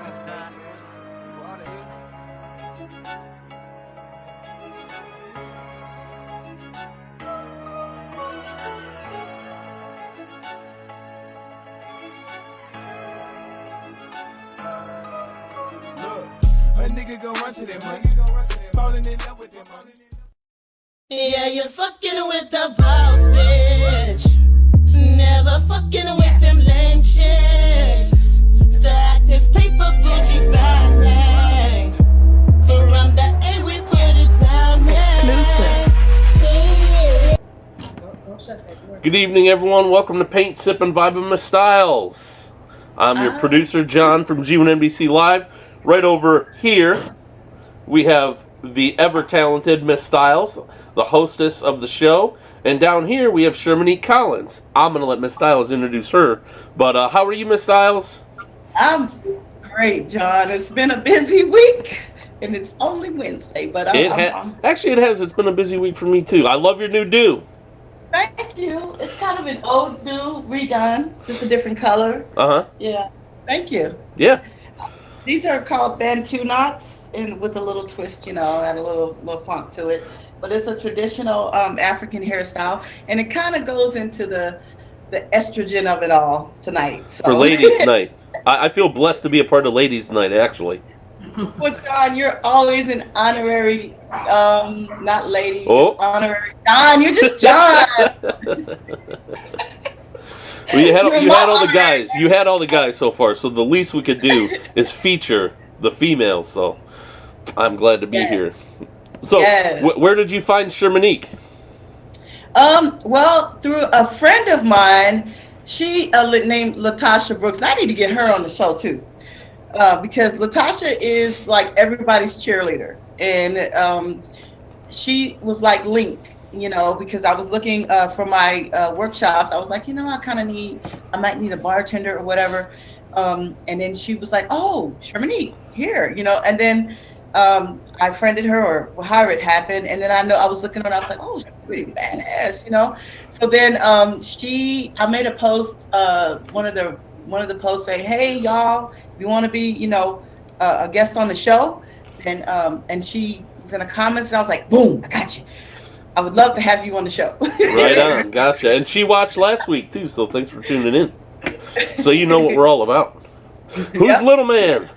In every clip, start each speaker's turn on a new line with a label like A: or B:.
A: A nigga gon' run to that money. Falling in love with that money.
B: Yeah, you're fucking with the boss, bitch. Never fucking with them lame chicks. Stack this paper, bougie, bang, bang. From the A, we put it down,
C: Exclusive. Good evening, everyone. Welcome to Paint, Sip, and Vibe with Miss Styles. I'm your producer, John, from G1NBC Live. Right over here, we have the ever-talented Miss Styles, the hostess of the show. And down here, we have Shermanique Collins. I'm going to let Miss Styles introduce her. But how are you, Miss Styles?
D: I'm great, John. It's been a busy week, and it's only Wednesday. But
C: actually, it has. It's been a busy week for me, too. I love your new do.
D: Thank you. It's kind of an old do, redone, just a different color.
C: Uh-huh.
D: Yeah. Thank you.
C: Yeah.
D: These are called Bantu knots, and with a little twist, and a little funk to it. But it's a traditional African hairstyle, and it kind of goes into the estrogen of it all tonight. So.
C: For ladies' night. I feel blessed to be a part of ladies' night, actually.
D: Well, John, you're always an honorary, not lady,
C: just
D: honorary John. You're just John.
C: Well, you had all the guys. You had all the guys so far. So the least we could do is feature the females. So I'm glad to be here. So where did you find Shermanique?
D: Well, through a friend of mine, she named Latasha Brooks. And I need to get her on the show too, because Latasha is like everybody's cheerleader, and she was like Link. Because I was looking for my workshops. I was like, I might need a bartender or whatever. And then she was like, oh, Shermanique, here, and then I friended her or however it happened. And then I was looking at her and I was like, oh, she's pretty badass, So then I made a post, one of the posts say, hey, y'all, if you want to be, a guest on the show. And she was in the comments and I was like, boom, I got you. I would love to have you on the show.
C: Right on, gotcha. And she watched last week too, so thanks for tuning in. So you know what we're all about. Who's little man?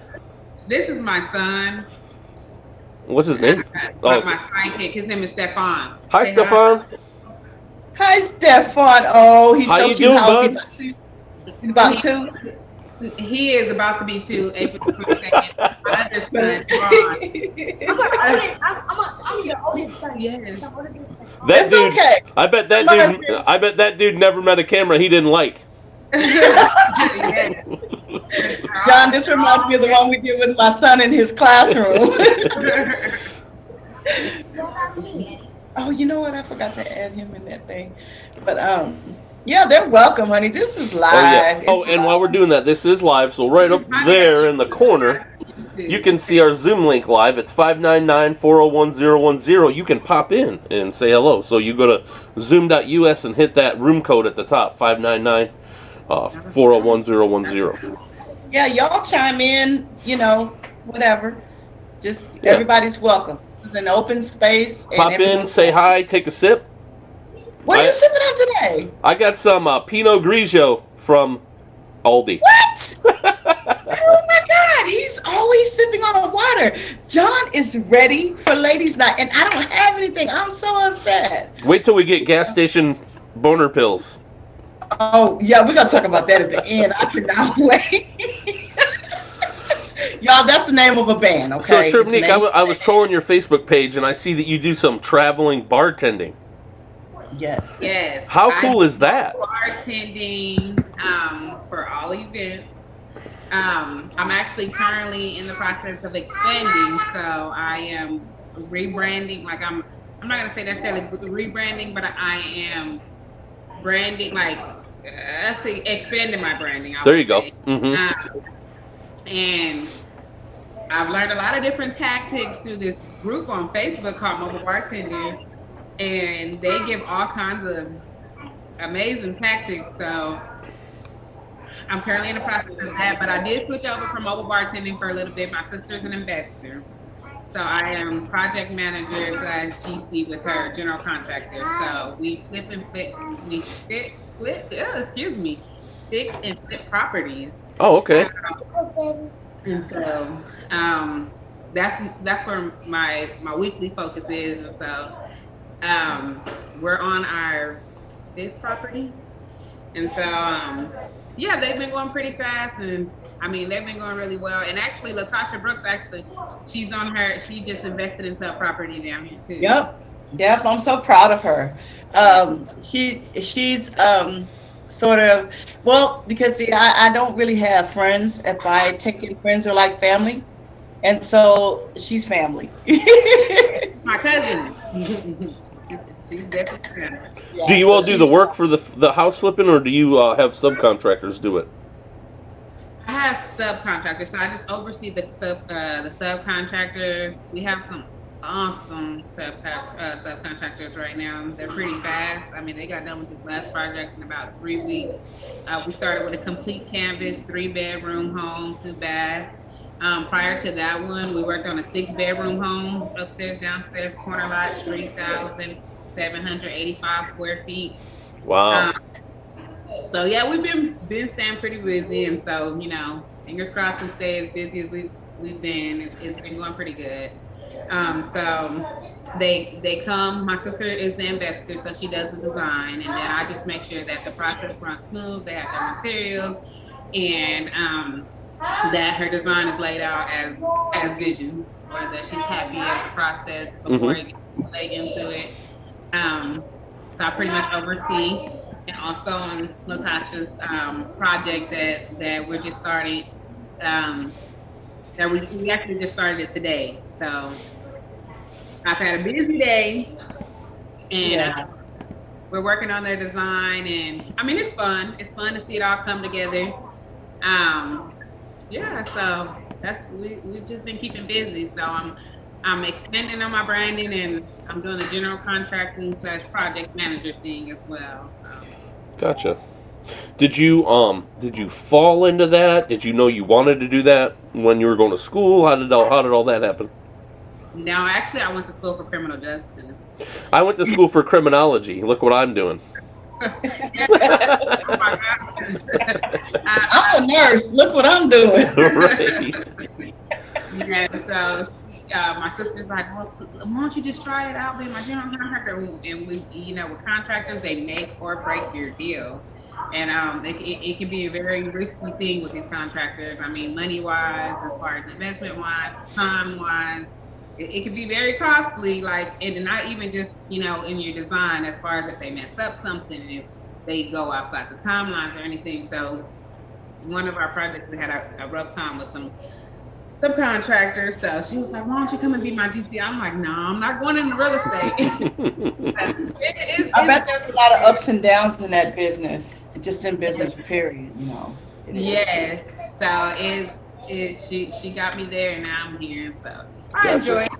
E: This is my son.
C: What's his name?
E: My sidekick. His name is Stefan.
C: Hi, Stefan.
D: Hi, Stefan. Oh, he's so cute.
C: Doing, bud?
D: He's about 2.
E: He is about to be 2, April 22nd. My other son, Ron.
F: I'm your oldest son.
E: Yes.
C: That dude.
D: Okay.
C: I bet that dude never met a camera he didn't like.
E: Yes.
D: John, this reminds me of the one we did with my son in his classroom. Oh, you know what? I forgot to add him in that thing. But yeah, they're welcome, honey. This is live.
C: And while we're doing that, this is live. So right up there in the corner, you can see our Zoom link live. It's 599-401-010. You can pop in and say hello. So you go to zoom.us and hit that room code at the top, 599-401-010.
D: Yeah, y'all chime in, whatever. Just everybody's welcome. It's an open space.
C: Pop in, say hi, take a sip.
D: What are you sipping on today?
C: I got some Pinot Grigio from Aldi.
D: What? Oh my God, he's always sipping on water. John is ready for ladies' night, and I don't have anything. I'm so upset.
C: Wait till we get gas station boner pills.
D: Oh, yeah, we're going to talk about that at the end. I cannot wait. Y'all, that's the name of a band, okay?
C: So, Shermanique, I was trolling your Facebook page, and I see that you do some traveling bartending.
D: Yes.
C: How cool is that?
E: Bartending for all events. I'm actually currently in the process of expanding, so I am rebranding. Like I'm not gonna say necessarily rebranding, but I am branding. Like let's say expanding my branding.
C: There you go. Mm-hmm.
E: And I've learned a lot of different tactics through this group on Facebook called Mobile Bartending. And they give all kinds of amazing tactics. So I'm currently in the process of that, but I did switch over from mobile bartending for a little bit. My sister's an investor. So I am project manager slash GC with her, general contractor. So we fix and flip, fix and flip properties.
C: Oh, okay.
E: And so that's where my weekly focus is. And so we're on our 5th property. And so yeah, they've been going pretty fast, and I mean they've been going really well. And actually Latasha Brooks, she just invested into a property down here too.
D: Yep, I'm so proud of her. She's sort of, well, because see, I don't really have friends. If I take in friends, are like family, and so she's family.
E: My cousin. She's definitely family.
D: Yeah,
C: Do you all do the work for the house flipping, or do you have subcontractors do it?
E: I have subcontractors, so I just oversee the subcontractors. We have some awesome subcontractors right now. They're pretty fast. I mean, they got done with this last project in about 3 weeks. We started with a complete canvas, 3-bedroom home, 2-bath. Prior to that one, we worked on a 6-bedroom home, upstairs, downstairs, corner lot, 3,785 square feet.
C: Wow.
E: So yeah, we've been staying pretty busy, and so fingers crossed we stay as busy as we've been. It's been going pretty good. So they come. My sister is the investor, so she does the design, and then I just make sure that the process runs smooth. They have their materials, and that her design is laid out as vision, or that she's happy as the process before you lay into it. So I pretty much oversee, and also on Latasha's project that we're just starting, that we actually just started it today. So I've had a busy day, and we're working on their design, and I mean it's fun. It's fun to see it all come together. So we've just been keeping busy. So I'm expanding on my branding, and I'm doing the general contracting / project manager thing as well. So.
C: Gotcha. Did you fall into that? Did you know you wanted to do that when you were going to school? How did all that happen?
E: No, actually, I went to school for criminal justice.
C: I went to school for criminology. Look what I'm doing.
E: Oh my God.
D: I'm a nurse. Look what I'm doing.
C: Right.
E: Yeah, so my sister's like, well, why don't you just try it out, be my general contractor? And we, with contractors, they make or break your deal. And it can be a very risky thing with these contractors. I mean, money-wise, as far as investment-wise, time-wise, it can be very costly, and not even just, in your design, as far as if they mess up something, if they go outside the timelines or anything. So one of our projects, we had a rough time with some subcontractors. So she was like, why don't you come and be my GC? I'm like, no, I'm not going into real estate.
D: I bet there's a lot of ups and downs in that business, just in business, period,
E: Yes. So she got me there, and now I'm here. So I enjoy it.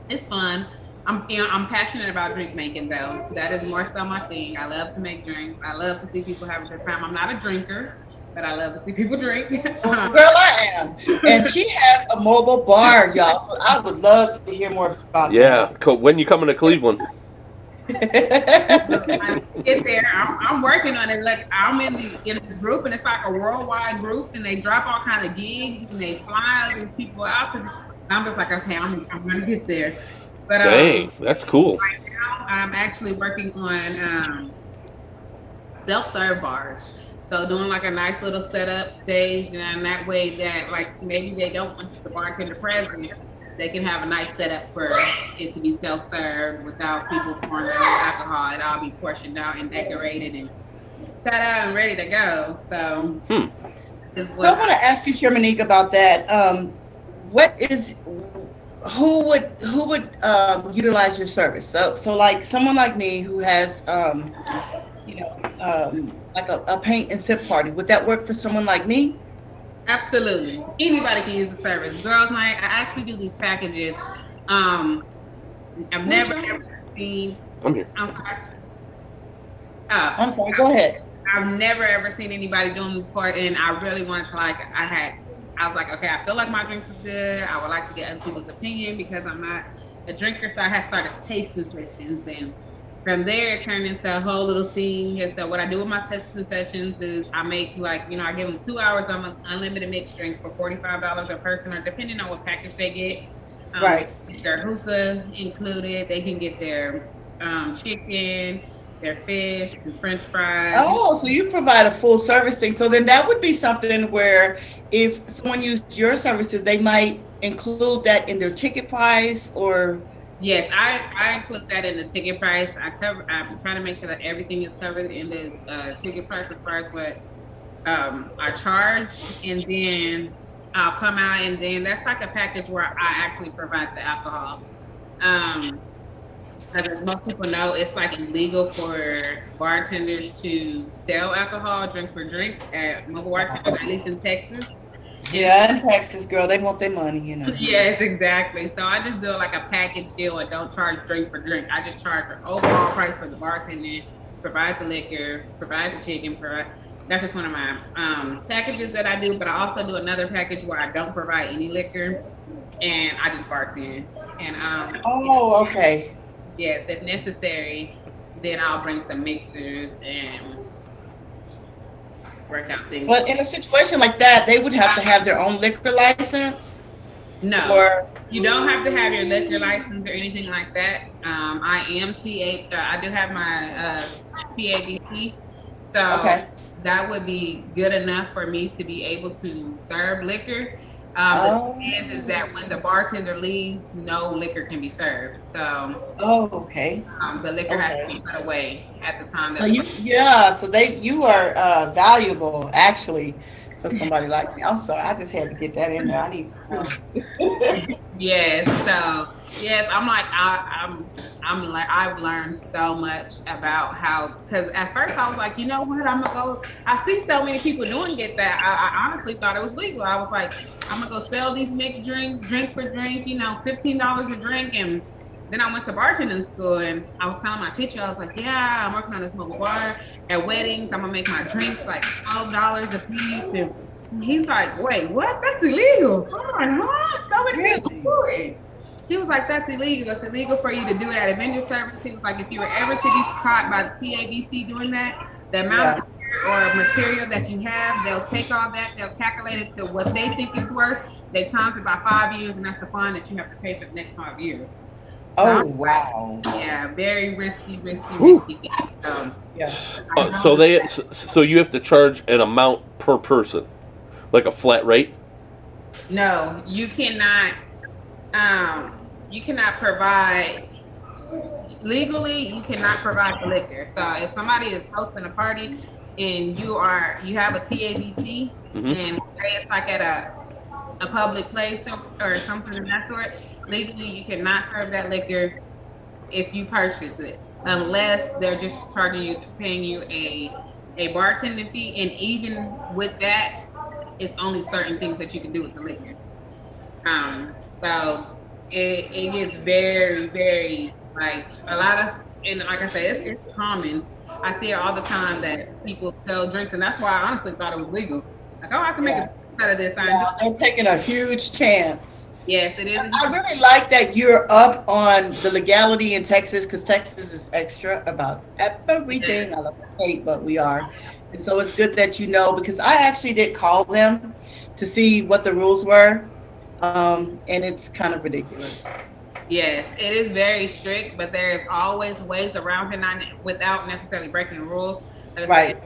E: It's fun. I'm passionate about drink making, though. That is more so my thing. I love to make drinks. I love to see people have a good time. I'm not a drinker, but I love to see people drink.
D: Girl, I am. And she has a mobile bar, y'all. So I would love to hear more about that.
C: Yeah. When you coming to Cleveland?
E: When I get there, I'm working on it. Like I'm in the group, and it's like a worldwide group, and they drop all kind of gigs, and they fly all these people out. I'm just like, okay, I'm gonna get there. But
C: dang, that's cool.
E: Right now, I'm actually working on self-serve bars. So doing like a nice little setup stage, and that way that maybe they don't want the bartender present, they can have a nice setup for it to be self-served without people pouring their alcohol. It all be portioned out and decorated and set out and ready to go. So
D: I want to ask you, Shermanique, about that. Who would utilize your service? So like someone like me who has like a paint and sip party, would that work for someone like me?
E: Absolutely. Anybody can use the service. Girls Night, I actually do these packages. I've never ever seen.
C: I'm here.
E: I'm sorry.
D: I'm sorry, go ahead.
E: I've never ever seen anybody doing it before, and I really wanted to I was like, okay, I feel like my drinks is good. I would like to get other people's opinion because I'm not a drinker, so I had started tasting sessions, and from there it turned into a whole little thing. And so what I do with my tasting sessions is I make I give them 2 hours on unlimited mixed drinks for $45 a person, or depending on what package they get.
D: Right.
E: Their hookah included. They can get their chicken, their fish, and French fries.
D: Oh, so you provide a full service thing. So then that would be something where if someone used your services, they might include that in their ticket price, or?
E: Yes, I include that in the ticket price. I'm trying to make sure that everything is covered in the ticket price as far as what I charge, and then I'll come out, and then that's like a package where I actually provide the alcohol. As most people know, it's like illegal for bartenders to sell alcohol, drink for drink at mobile bartenders, at least in Texas.
D: Yeah, in Texas, girl, they want their money, you know.
E: Yes, exactly. So I just do like a package deal and don't charge drink for drink. I just charge the overall price for the bartending, provide the liquor, provide the chicken, that's just one of my packages that I do. But I also do another package where I don't provide any liquor and I just bartend. And
D: oh, okay.
E: Yes, if necessary, then I'll bring some mixers and work out things.
D: But in a situation like that, they would have to have their own liquor license?
E: No,
D: or
E: you don't have to have your liquor license or anything like that. I am I do have my TABC, so that would be good enough for me to be able to serve liquor. The thing is that when the bartender leaves, no liquor can be served. So the liquor has to be put away at the time.
D: So you are valuable actually for somebody like me. I'm sorry, I just had to get that in there. I need to
E: Yes, so yes, I've learned so much about how, because at first I was like, you know what, I see so many people doing it that I honestly thought it was legal. I was like, I'm gonna go sell these mixed drinks, drink for drink, $15 a drink. And then I went to bartending school and I was telling my teacher, I was like, yeah, I'm working on this mobile bar at weddings. I'm gonna make my drinks like $12 a piece. And he's like, wait, what? That's illegal. I'm like, huh? So many people do it. He was like, that's illegal. It's illegal for you to do it at a vendor service. He was like, if you were ever to be caught by the TABC doing that, the amount of or material that you have, they'll take all that, they'll calculate it to what they think it's worth. They times it by 5 years, and that's the fine that you have to pay for the next 5 years. So
D: wow.
E: Yeah, very risky thing.
C: So you have to charge an amount per person, like a flat rate?
E: No, you cannot provide legally. You cannot provide the liquor. So if somebody is hosting a party and you have a TABC and say it's like at a public place or something of that sort, legally you cannot serve that liquor if you purchase it, unless they're just paying you a bartending fee. And even with that, it's only certain things that you can do with the liquor. So it gets very, very, like, a lot of, and like I said, it's common. I see it all the time that people sell drinks, and that's why I honestly thought it was legal. Like, I can make a out of this.
D: I'm taking a huge chance.
E: Yes, it is.
D: I really like that you're up on the legality in Texas, because Texas is extra about everything. Yeah. I love the state, but we are. And so it's good that you know, because I actually did call them to see what the rules were, and it's kind of ridiculous.
E: Yes, it is very strict, but there's always ways around it without necessarily breaking the rules.
D: Right.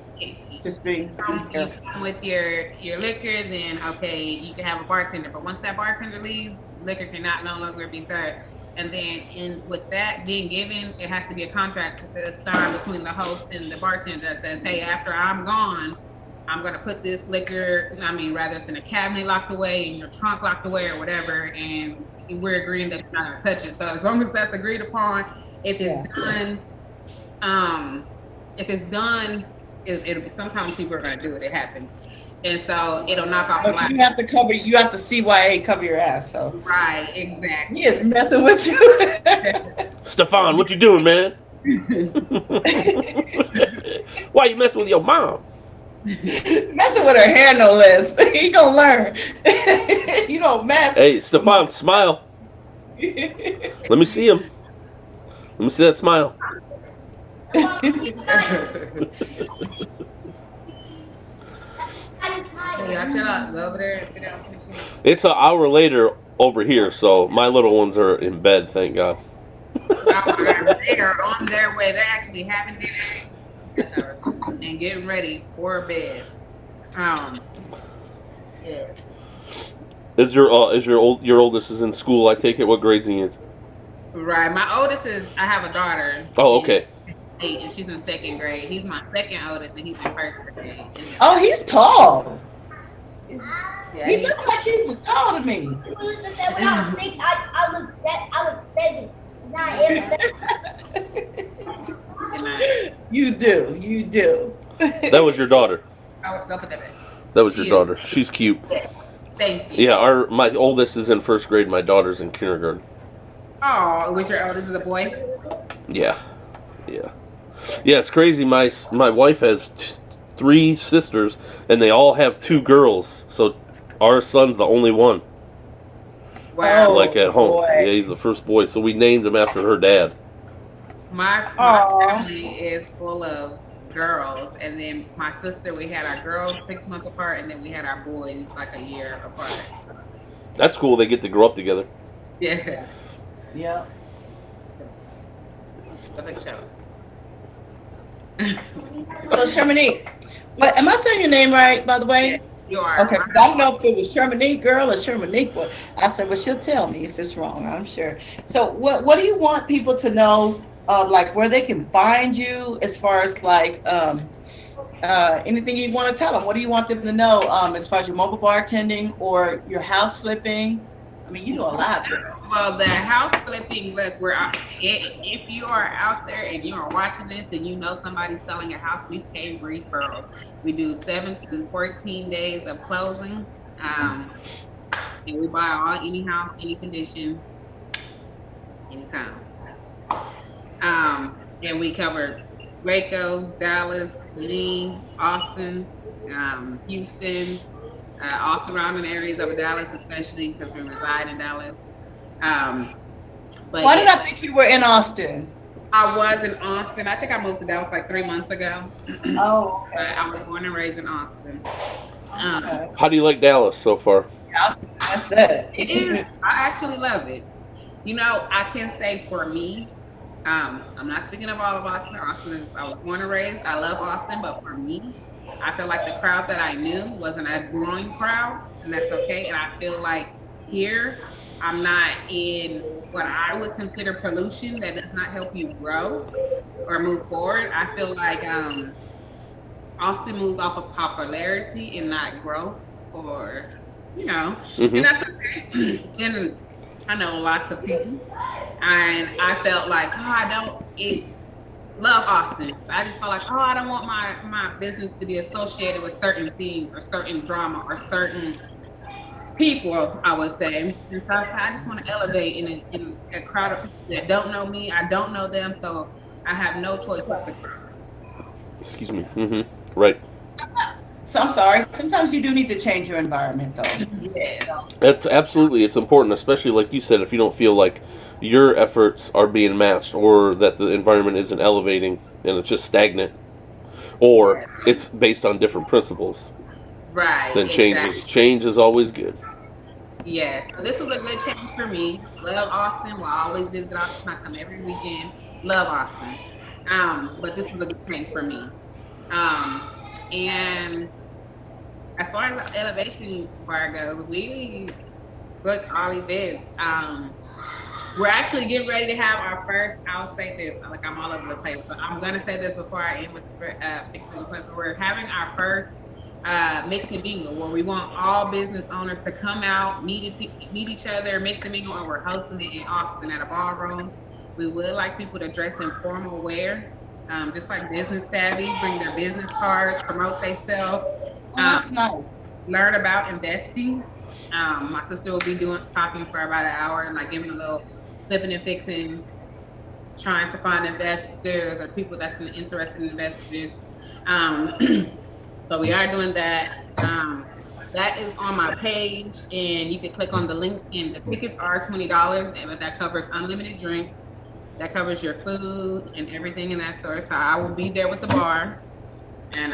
D: Just being
E: you come with your liquor, then okay, you can have a bartender. But once that bartender leaves, liquor cannot no longer be served. And then with that being given, it has to be a contract signed between the host and the bartender that says, hey, after I'm gone, I'm going to put this liquor, rather it's in a cabinet locked away, in your trunk locked away or whatever, and we're agreeing that you're not going to touch it. So as long as that's agreed upon, if it's done, it'll be, sometimes people are going to do it. It happens. And so it'll knock off.
D: But you have to CYA cover your ass. So
E: right, exactly.
D: He is messing with you.
C: Stefan, what you doing, man? Why you messing with your mom?
D: Messing with her hair, no less. He gonna learn. You don't mess.
C: Hey, Stefan, smile. Let me see him. Let me see that smile.
E: Y'all chill out. Go over there and sit down.
C: It's an hour later over here, so my little ones are in bed, thank God.
E: They are on their way. They're actually having dinner and getting ready for bed. Yeah.
C: Is your oldest is in school? I take it. What grade's he in?
E: Right. My oldest is. I have a daughter.
C: Oh, okay.
E: And she's in second grade. He's my second oldest, and he's in first grade.
D: Oh, he's tall.
E: Yeah,
D: He looks like he was taller than me.
F: When I was 6, I looked 7. Now I am 7.
D: You do.
C: That was your daughter.
E: Oh, go put that back.
C: That was your daughter. She's cute.
E: Thank you.
C: Yeah, my oldest is in first grade. My daughter's in kindergarten.
E: Oh, was your oldest a boy?
C: Yeah. It's crazy. My wife has 3 sisters, and they all have 2 girls. So our son's the only one.
E: Wow.
C: Like at home.
D: Boy.
C: Yeah, he's the first boy. So we named him after her dad.
E: My family is full of girls, and then my sister, we had our girls 6 months apart, and then we had our boys like a year apart.
C: That's cool. They get to grow up together.
E: Yeah.
D: Yeah.
E: Go take a shower.
D: So Shermanique, what am I saying your name right, by the way?
E: You are.
D: Okay, 'cause I don't know if it was Shermanique girl or Shermanique boy. I said, well, she'll tell me if it's wrong, I'm sure. So what do you want people to know of, like, where they can find you as far as, like, anything you want to tell them? What do you want them to know as far as your mobile bartending or your house flipping? I mean, you do a lot.
E: Well, the house flipping, look, if you are out there and you are watching this and you know somebody's selling a house, we pay referrals. We do 7 to 14 days of closing. And we buy any house, any condition, anytime. And we cover Waco, Dallas, Lee, Austin, Houston, all surrounding areas of Dallas, especially because we reside in Dallas. But
D: Why did I think you were in Austin?
E: I was in Austin. I think I moved to Dallas like 3 months ago.
D: Oh, okay.
E: But I was born and raised in Austin.
D: Okay.
C: How do you like Dallas so far?
D: That's that.
E: It is. I actually love it. You know, I can say for me, I'm not speaking of all of Austin. I was born and raised. I love Austin, but for me, I feel like the crowd that I knew wasn't a growing crowd, and that's okay. And I feel like here, I'm not in what I would consider pollution that does not help you grow or move forward. I feel like Austin moves off of popularity and not growth, or and that's okay. And I know lots of people, and I felt like, love Austin. I just felt like, I don't want my business to be associated with certain things or certain drama or certain people, I would say. And so I just want to elevate in a crowd of people that don't know me. I don't know them, so I have no choice but to grow.
C: Excuse me. Right.
D: So I'm sorry. Sometimes you do need to change your environment, though.
E: Yeah.
C: Absolutely, it's important, especially like you said, if you don't feel like your efforts are being matched or that the environment isn't elevating and it's just stagnant or it's based on different principles.
E: Right.
C: Then change is always good.
E: Yes. So this was a good change for me. Love Austin. Well, I always visit Austin. I come every weekend. Love Austin. But this was a good change for me. And as far as the elevation bar goes, we book all events. We're actually getting ready to have our first, I'll say this, like I'm all over the place, but I'm going to say this before I end with fixing the point. We're having our first mix and mingle where we want all business owners to come out, meet each other, mix and mingle, and we're hosting it in Austin at a ballroom. We would like people to dress in formal wear, just like business savvy, bring their business cards, promote themselves.
D: That's nice.
E: Learn about investing. My sister will be talking for about an hour and like giving a little flipping and fixing, trying to find investors or people that's interested in investors. So we are doing that. That is on my page, and you can click on the link. And the tickets are $20, but that covers unlimited drinks. That covers your food and everything in that sort. So I will be there with the bar, and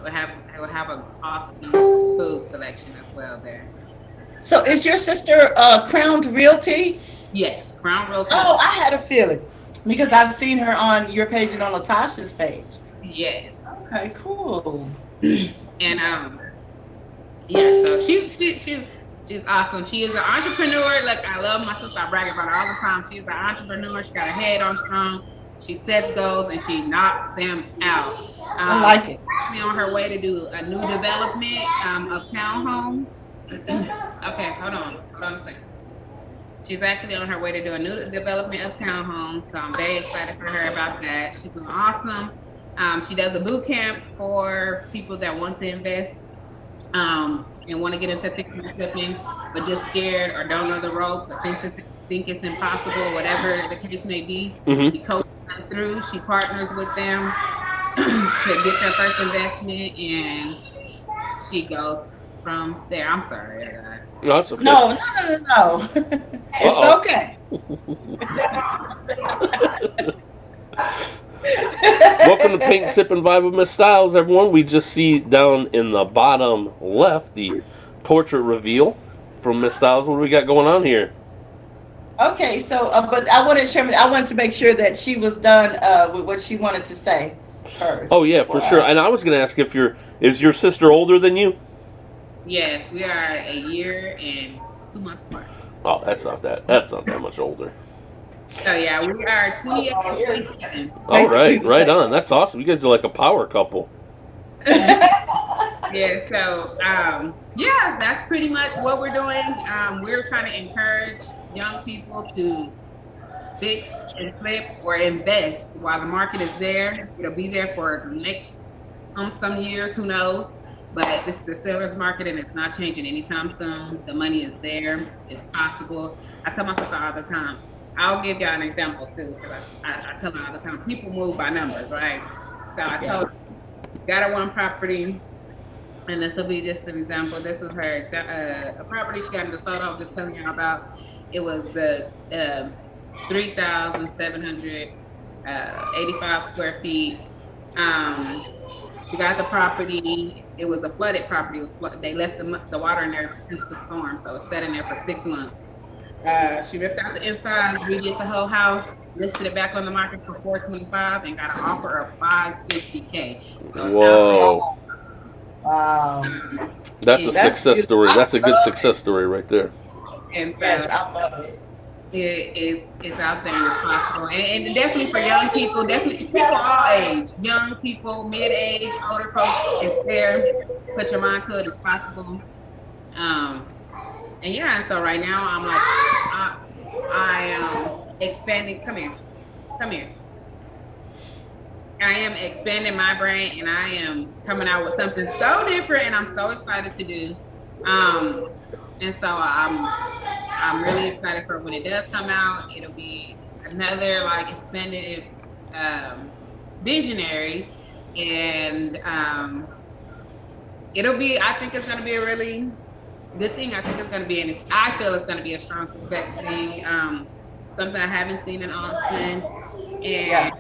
E: we'll have an awesome food selection as well there.
D: So is your sister Crowned Realty?
E: Yes, Crown Realty.
D: Oh, I had a feeling because I've seen her on your page and on Latasha's page.
E: Yes.
D: Okay, cool.
E: And yeah, so she's awesome. She is an entrepreneur. Like, I love my sister. I brag about her all the time. She's an entrepreneur. She got her head on strong. She sets goals and she knocks them out.
D: I like it.
E: She's on her way to do a new development of townhomes. Okay, hold on a second. She's actually on her way to do a new development of townhomes, so I'm very excited for her about that. She's doing awesome. She does a boot camp for people that want to invest and want to get into fixing and flipping, but just scared or don't know the ropes or think it's impossible, whatever the case may be.
C: Mm-hmm.
E: She coaches them through. She partners with them to get their first investment, and she goes from there. I'm sorry.
C: No, that's okay.
D: No. It's okay.
C: Welcome to Paint and Sip and Vibe with Miss Styles, everyone. We just see down in the bottom left the portrait reveal from Miss Styles. What do we got going on here?
D: Okay, so but I wanted to make sure that she was done with what she wanted to say first.
C: Oh yeah, for sure. And I was going to ask is your sister older than you?
E: Yes, we are a year and 2 months apart.
C: Oh, that's not that much older.
E: So yeah, we are 28 and 27.
C: All right on. That's awesome. You guys are like a power couple.
E: Yeah, so yeah, that's pretty much what we're doing. We're trying to encourage young people to fix and flip or invest while the market is there. It'll be there for the next some years, who knows? But this is a seller's market and it's not changing anytime soon. The money is there. It's possible. I tell my sister all the time. I'll give y'all an example too, because I tell her all the time, people move by numbers, right? So I told her, got her one property, and this will be just an example. This is her a property she got in DeSoto. I was just telling y'all about. It was the 3,785 square feet. She got the property. It was a flooded property. They left the water in there since the storm, so it sat in there for 6 months. She ripped out the inside, redid the whole house, listed it back on the market for $425, and got an offer of $550K. So
C: whoa!
D: Wow,
C: That's a success story. That's a good success story right there.
E: And so
D: yes, I love it.
E: It's out there and it's possible, and definitely for young people, definitely people all age, young people, mid-age, older folks, it's there. Put your mind to it, it's possible. And yeah, so right now I'm like, I am expanding. Come here. I am expanding my brand, and I am coming out with something so different, and I'm so excited to do. And so I'm really excited for when it does come out. It'll be another like expanded visionary, and it'll be. I think it's going to be a really good thing. I think it's going to be, I feel it's going to be a strong success thing. Something I haven't seen in Austin, and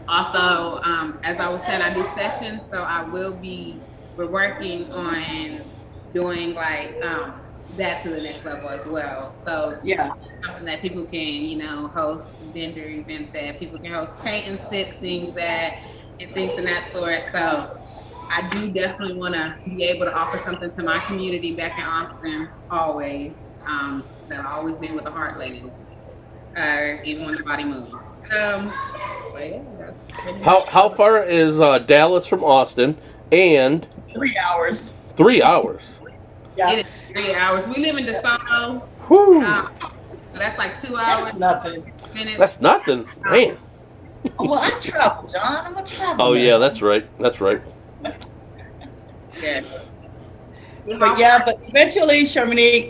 E: also as I was saying, I do sessions, so we're working on doing like that to the next level as well. So something that people can, host vendor events at, people can host paint and sip things at, and things of that sort. So I do definitely want to be able to offer something to my community back in Austin always. That I've always been with the heart ladies, even when the body moves. But yeah, that's
C: How far is Dallas from Austin? And
D: 3 hours.
C: 3 hours.
D: Yeah.
E: It is 3 hours. We live in DeSoto. So that's like 2 hours.
D: That's nothing.
E: Minutes.
C: That's nothing, man.
D: Well, I travel, John. I'm a traveler.
C: Oh yeah, that's right.
E: Yeah.
D: But eventually, Shermanique,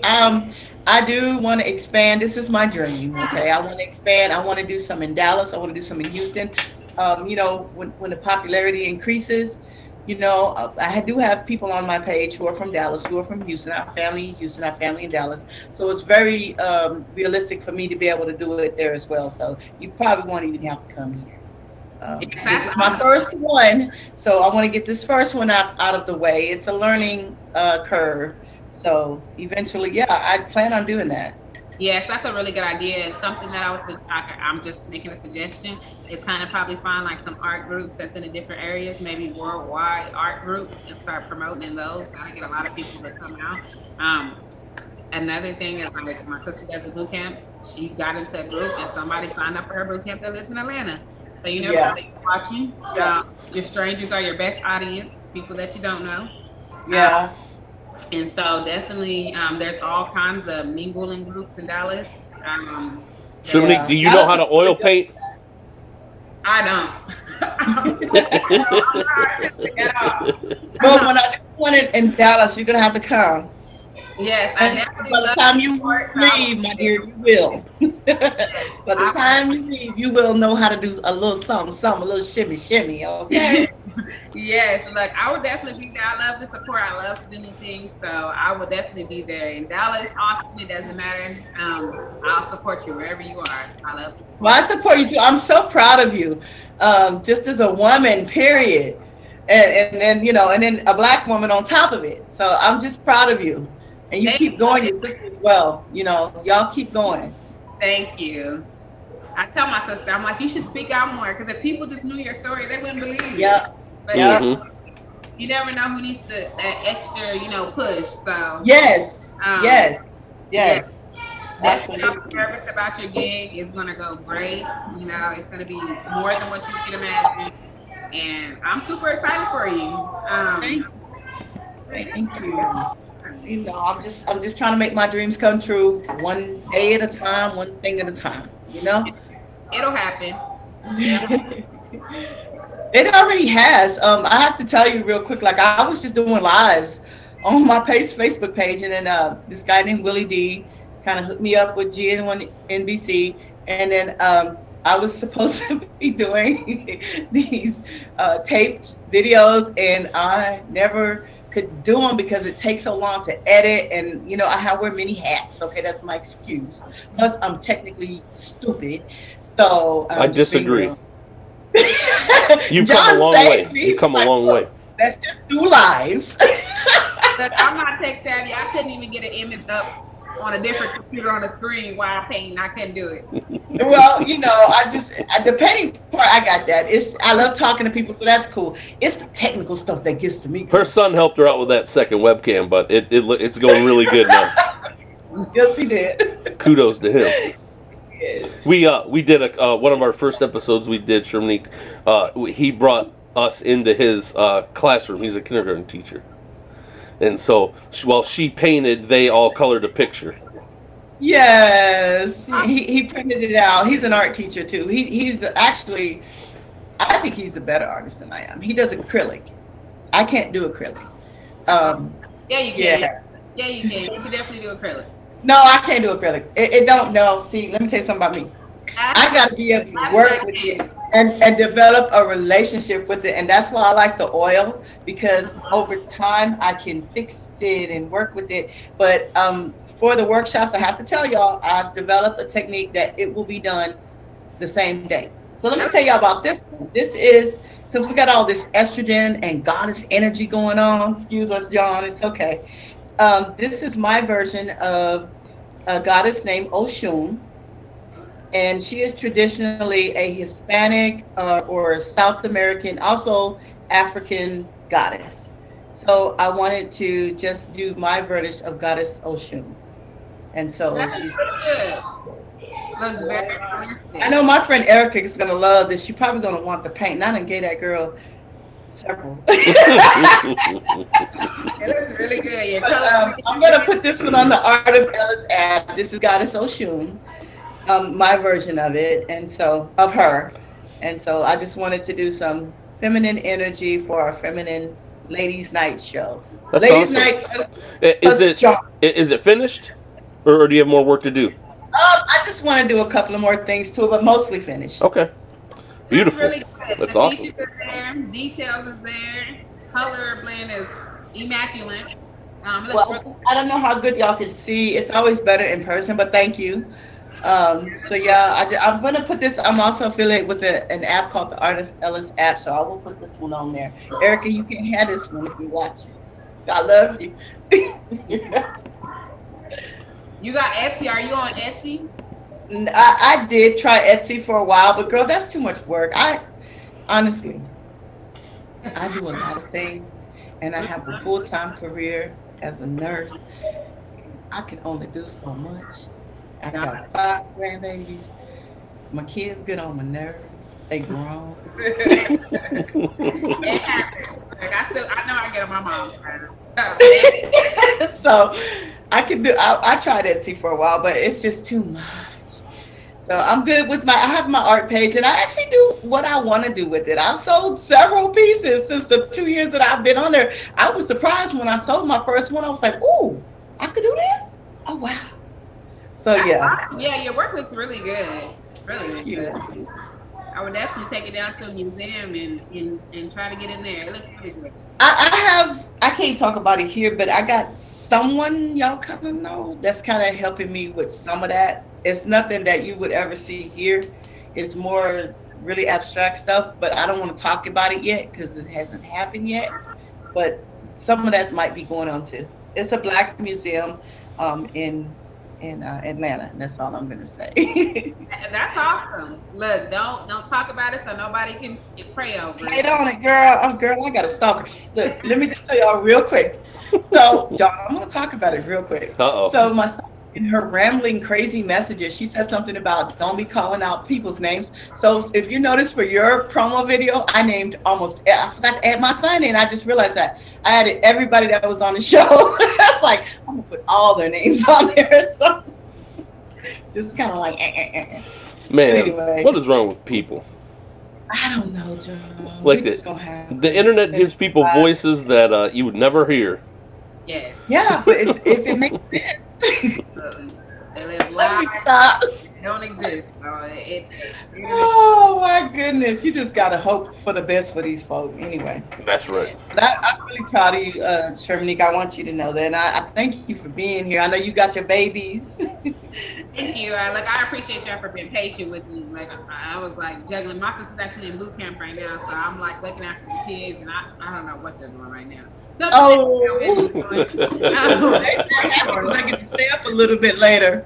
D: I do want to expand. This is my dream. Okay, I want to expand. I want to do some in Dallas. I want to do some in Houston. You know, when the popularity increases, you know, I do have people on my page who are from Dallas, who are from Houston. Our family in Houston, our family in Dallas. So it's very realistic for me to be able to do it there as well. So you probably won't even have to come here. This is my first one, so I want to get this first one out of the way. It's a learning curve. So eventually, yeah, I plan on doing that.
E: Yes, that's a really good idea. And something that I'm just making a suggestion is kind of probably find like some art groups that's in the different areas, maybe worldwide art groups, and start promoting in those. That'll get a lot of people to come out. Another thing is like my sister does the boot camps. She got into a group and somebody signed up for her boot camp that lives in Atlanta. So you never know that you're watching. Your strangers are your best audience, people that you don't know.
D: Yeah.
E: And so definitely, there's all kinds of mingling groups in Dallas.
C: Shermanique, do you know how to oil paint?
E: I don't. I'm not artistic at all.
D: But when I do one in Dallas, you're gonna have to come.
E: Yes,
D: and by the time you leave, my dear, you will. By the time you leave, you will know how to do a little something, a little shimmy, okay?
E: Yes, like I would definitely be there. I love to support. I love to do new things, so I would definitely be there. In Dallas, Austin, it doesn't matter. I'll support you wherever you are. I love to support.
D: Well, I support you too. I'm so proud of you, just as a woman, period. And then, you know, and then a Black woman on top of it. So I'm just proud of you. And you keep going, your sister as well. You know, y'all keep going.
E: Thank you. I tell my sister, I'm like, you should speak out more, because if people just knew your story, they wouldn't believe you.
D: Yeah.
E: But you never know who needs that extra, you know, push. So
D: yes.
E: Yes. I'm nervous about your gig. It's gonna go great. You know, it's gonna be more than what you can imagine, and I'm super excited for you.
D: Thank you. You know, I'm just trying to make my dreams come true, one day at a time, one thing at a time. You know,
E: it'll happen. Yeah.
D: It already has. I have to tell you real quick. Like I was just doing lives on my Facebook page, and then this guy named Willie D kind of hooked me up with GN1 NBC, and then I was supposed to be doing these taped videos, and I never could do them because it takes so long to edit, and you know I wear many hats. Okay, that's my excuse. Plus, I'm technically stupid, so
C: I disagree. You've come a long way. You've come a long way.
D: Let's just do lives.
E: Look, I'm not tech savvy. I couldn't even get an image up on a different computer on the screen while painting. I couldn't do it.
D: Well, you know, the painting part, I got that. I love talking to people, so that's cool. It's the technical stuff that gets to me.
C: Her son helped her out with that second webcam, but it's going really good now.
D: Yes, he did.
C: Kudos to him. Yes. We did one of our first episodes. We did Shermanique. He brought us into his classroom. He's a kindergarten teacher, and so while she painted, they all colored a picture.
D: Yes, he printed it out. He's an art teacher too. He's actually, I think he's a better artist than I am. He does acrylic. I can't do acrylic.
E: Yeah, you can. Yeah, you can. You can definitely do acrylic.
D: No, I can't do acrylic. It don't know. See, let me tell you something about me. I got to be able to work with it and develop a relationship with it. And that's why I like the oil, because over time I can fix it and work with it. But for the workshops, I have to tell y'all, I've developed a technique that it will be done the same day. So let me tell y'all about this one. This is, since we got all this estrogen and goddess energy going on, excuse us, John, it's okay. This is my version of a goddess named Oshun, and she is traditionally a Hispanic or South American, also African goddess. So I wanted to just do my version of goddess Oshun. And so she's
E: good. Looks very realistic.
D: I know my friend Erica is gonna love this. She's probably gonna want the paint. And I done gave that girl several.
E: It looks really good.
D: I'm gonna put this one on the Art of Ellis app. This is Goddess Oshun, my version of it, and so of her. And so I just wanted to do some feminine energy for our feminine ladies' night show.
C: That's
D: ladies'
C: awesome.
D: night.
C: Is it finished, or do you have more work to do?
D: I just want to do a couple of more things to it, but mostly finished.
C: Okay. Beautiful.
E: Really good.
C: That's
E: the
C: awesome.
E: features are there, details is there, color blend is immaculate. It looks
D: Well,
E: really
D: I don't know how good y'all can see. It's always better in person, but thank you. So yeah, I'm gonna put this. I'm also affiliated with an app called the Art of Ellis app, so I will put this one on there. Erica, you can have this one if you watch it. I love you.
E: You got Etsy. Are you on Etsy?
D: I did try Etsy for a while, but girl, that's too much work. Honestly, I do a lot of things, and I have a full-time career as a nurse. I can only do so much. I got 5 grandbabies. My kids get on my nerves. They grown.
E: It happens. Like, I know I get on my mom's nerves.
D: So I can do. I tried Etsy for a while, but it's just too much. So I'm good with I have my art page, and I actually do what I want to do with it. I've sold several pieces since the 2 years that I've been on there. I was surprised when I sold my first one. I was like, ooh, I could do this? Oh, wow. So, yeah.
E: Awesome. Yeah, your work looks really good. Really good.
D: Yeah.
E: I would definitely take it down to a museum and try to get in there. It looks really good.
D: I can't talk about it here, but I got someone y'all kind of know that's kind of helping me with some of that. It's nothing that you would ever see here. It's more really abstract stuff, but I don't want to talk about it yet because it hasn't happened yet. But some of that might be going on too. It's a Black museum in Atlanta. That's all I'm gonna say.
E: That's awesome. Look, don't talk about it so nobody can pray over it.
D: Wait on it, girl. Oh, girl, I got a stalker. Look, let me just tell y'all real quick. So, John, I'm gonna talk about it real quick.
C: Uh-oh.
D: So my stalker, in her rambling, crazy messages, she said something about don't be calling out people's names. So if you notice for your promo video, I named I forgot to add my son in. I just realized that. I added everybody that was on the show. I was like, I'm gonna put all their names on there. So just kind of like,
C: Man,
D: anyway.
C: what is wrong with people?
D: I don't know, John.
C: Like
D: We just gonna have
C: the internet gives people voices that you would never hear.
E: Yes.
D: Yeah, but if it makes sense.
E: They live
D: Let me
E: lives
D: stop.
E: that don't exist.
D: Oh my goodness, you just gotta hope for the best for these folks. Anyway,
C: That's right.
D: but I'm really proud of you, Shermanique. I want you to know that, and I thank you for being here. I know you got your babies.
E: Thank you. I appreciate y'all for being patient with me. Like I was like juggling. My sister's actually in boot camp right now, so I'm like looking after the kids, and I don't know what they're doing right now.
D: Oh.
E: Oh.
D: I get to stay up a little bit later.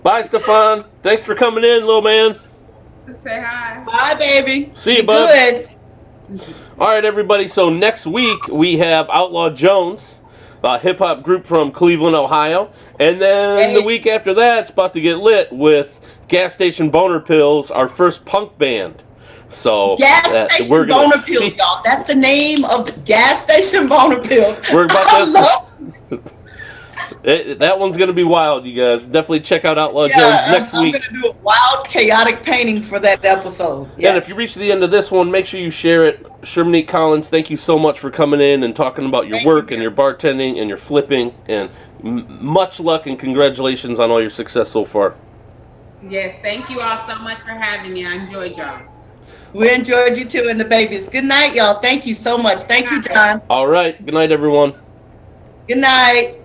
C: Bye, Stefan. Thanks for coming in, little man.
E: Say hi.
D: Bye, baby.
C: See you,
D: Be
C: bud.
D: good.
C: All right, everybody. So next week we have Outlaw Jones, a hip hop group from Cleveland, Ohio, and then the week after that, it's about to get lit with Gas Station Boner Pills, our first punk band. So
D: Gas Station
C: we're gonna
D: Boner
C: see.
D: Pills, y'all. That's the name of the Gas Station Boner Pills.
C: We're about
D: I
C: to.
D: love
C: That one's gonna be wild, you guys. Definitely check out Outlaw Jones next week.
D: I'm gonna do a wild, chaotic painting for that episode.
C: And if you reach the end of this one, make sure you share it. Shermanique Collins, thank you so much for coming in and talking about your work and your bartending and your flipping. And much luck and congratulations on all your success so far.
E: Yes, thank you all so much for having me. I enjoyed y'all.
D: We enjoyed you too and the babies. Good night, y'all. Thank you so much. Thank you, John.
C: All right. Good night, everyone.
D: Good night.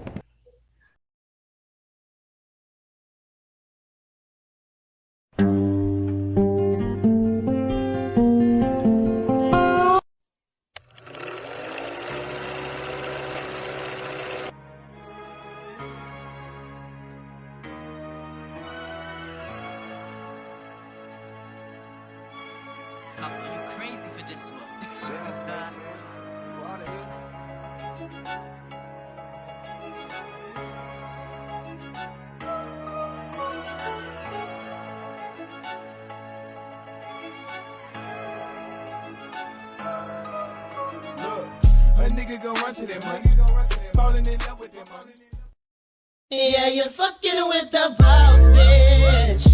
G: You crazy for this one.
A: Yes, man. You out of here? Look, a nigga gon' run to that money. Falling in love with that money.
B: Yeah, you're fucking with the boss, bitch.